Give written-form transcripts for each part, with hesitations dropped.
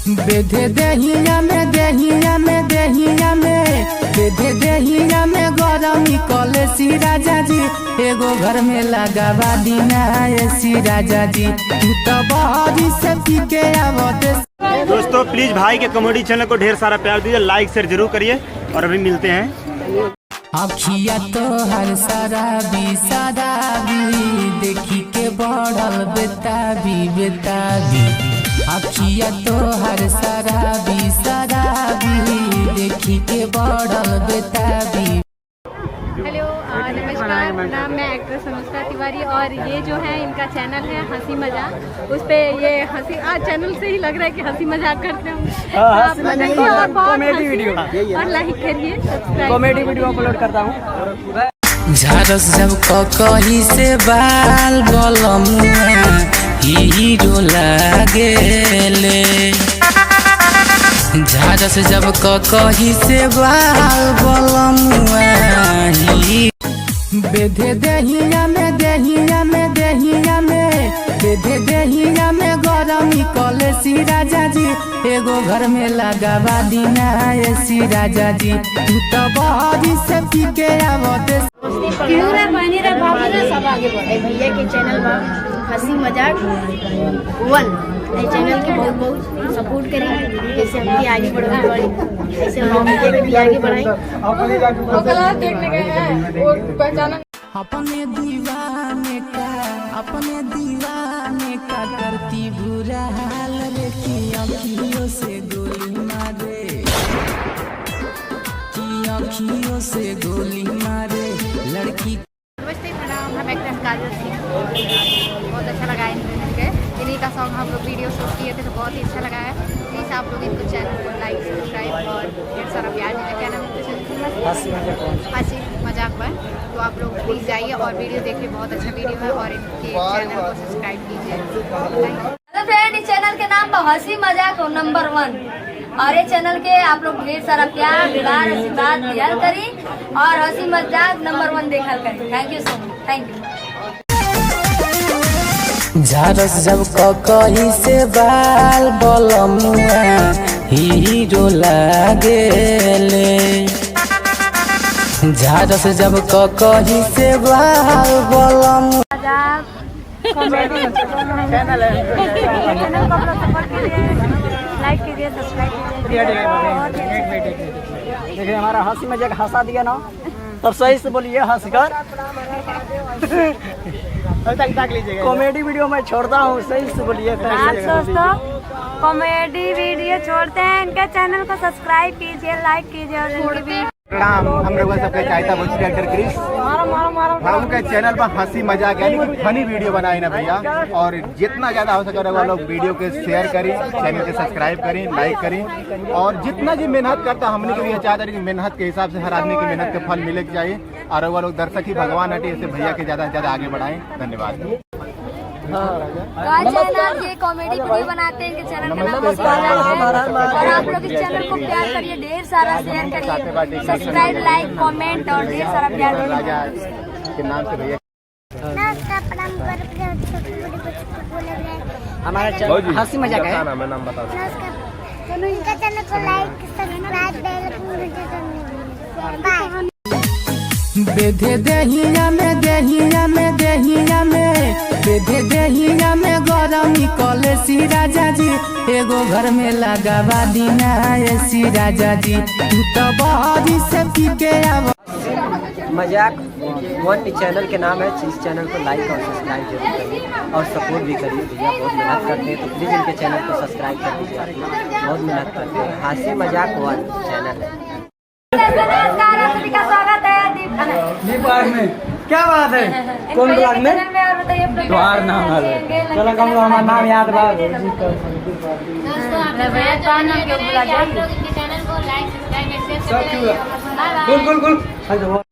बेधे दहिया में दहिया में दहिया में बेधे दहिया में गरमी कले सी राजा जी एगो घर में लगावा दीना ऐसी राजा जी तू तो बहरी से पी के आवते। दोस्तों प्लीज भाई के कॉमेडी चैनल को ढेर सारा प्यार दीजिए, लाइक शेयर जरूर करिए और अभी मिलते हैं। अखिया तो हर शराबी देखी के बढ़ल बेताबी अखिया तो हर शराबी देखी के बढ़ल बेताबी। हेलो नमस्कार, नाम मैं एक्ट्रेस अनुष्का तिवारी और ये जो है इनका चैनल है हंसी मजाक। उस पे ये हंसी चैनल से ही लग रहा है कि हंसी मजाक करते हैं आप देखिए और बहुत कॉमेडी वीडियो और लाइक करिए, सब्सक्राइब कॉमेडी वीडियो अपलोड करता हूँ। झारस जब कहीं से बाल बलमुआ हीरो लागेले झारस जब कहीं से बाल बलमुआ बेधे दहिया में दहिया में दहिया में बेधे दहिया में गरमी कले सी राजा जी एगो घर में लगावा दीना ऐसी राजा जी तू तो बहरी से पी के आवते। सब आगे बढ़े भैया के चैनल पर हंसी मजाक 1 चैनल के बहुत बहुत सपोर्ट करें, जैसे हम भी आगे बढ़े ऐसे हम भी आगे बढ़ाएं। अपने दीवाने का करती बुरा हाल रे कि अखियों से गोली मारे लड़की। नमस्ते, प्रणाम, हम एक्ट्रेस काजल सिंह। बहुत अच्छा लगा इन्हीं का सॉन्ग हम लोग वीडियो शूट किए थे तो बहुत ही अच्छा लगा है। प्लीज़ आप लोग इनको चैनल को लाइक सब्सक्राइब और ढेर सारा प्यार दीजिए। क्या नाम है? हंसी मजाक पर। तो आप लोग प्लीज़ जाइए और वीडियो देखिए, बहुत अच्छा वीडियो है और इनके चैनल को सब्सक्राइब कीजिए। हेलो फ्रेंड, इस चैनल के नाम पर हंसी मजाक नंबर 1 और ये चैनल के आप लोग ढेर सारा प्यार दुलार आशीर्वाद दिया करी और हंसी मजाक नंबर 1 देखा करी। Thank you so much, thank you. झारस जब कहीं से बाल बलमुआ हीरो लागेले झारस जब कहीं से बाल बलमुआ चैनल है, लाइक कीजिए, सब्सक्राइब कीजिए। देखिए हमारा हंसी मजाक हंसा दिया ना, तब सही से बोलिए हंस कर। कॉमेडी वीडियो मैं छोड़ता हूँ, सही से बोलिए। दोस्तों कॉमेडी वीडियो छोड़ते हैं, इनके चैनल को सब्सक्राइब कीजिए, लाइक कीजिए और इनकी भी प्रणाम। हम लोग सबके चाहता भोजपुरी एक्टर क्रिश हम के चैनल पर हंसी मजाक यानी कि फनी वीडियो बनाए ना भैया, और जितना ज्यादा हो सके वो लोग वीडियो के शेयर करें, चैनल के सब्सक्राइब करें, लाइक करें और जितना जी मेहनत करता हमने के लिए चाहते हैं कि मेहनत के हिसाब से हर आदमी की मेहनत के फल मिले के चाहिए और वो लोग दर्शक ही भगवान हटे, ऐसे भैया के ज्यादा से ज्यादा आगे बढ़ाएं। धन्यवाद। चैनल ये कॉमेडी वीडियो बनाते हैं, इनके चैनल का नाम हंसी मजाक है और आप लोग इस चैनल को प्यार करिए, ढेर सारा शेयर करिए, सब्सक्राइब लाइक कमेंट और ढेर सारा प्यार के नाम से भैया हमारा चैनल हंसी मजाक है। उनका चैनल को लाइक सब्सक्राइब बाय। बेधे दहिया में दहिया में दहिया में बेधे दहिया में गरमी कले सी राजा जी एगो घर में लगावा दीना ऐसी राजा जी तू तो बहरी से पी के आव। मजाक 1 चैनल के नाम है, इस चैनल को लाइक और सब्सक्राइब जरूर करिए और सपोर्ट भी करिए। भैया बहुत मेहनत करते हैं तो प्लीज़ इनके चैनल को सब्सक्राइब कर दीजिए, बहुत मेहनत करते हैं। हंसी मजाक 1 चैनल है। नमस्कार, आप सभी का स्वागत है दीप में। क्या बात है? कौन ब्लॉग में? द्वार नाम है। चलो कम हमारा नाम याद बात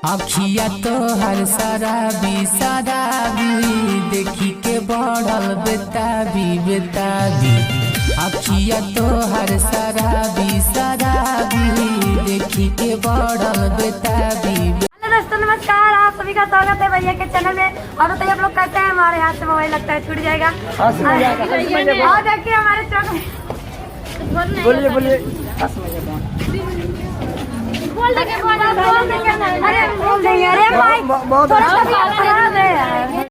अखिया तो हर शराबी देखी के बढ़ल बेताबी अखिया तो हर शराबी देखी के बढ़ल बेताबी। दोस्तों नमस्कार, आप सभी का स्वागत है भैया के चैनल में। और बताइए आप लोग कहते हैं हमारे हाथ से मोबाइल लगता है छूट जाएगा और देखिए हमारे चौक बोलिए बोलिए बोल देंगे अरे बोल देंगे अरे भाई बहुत अच्छा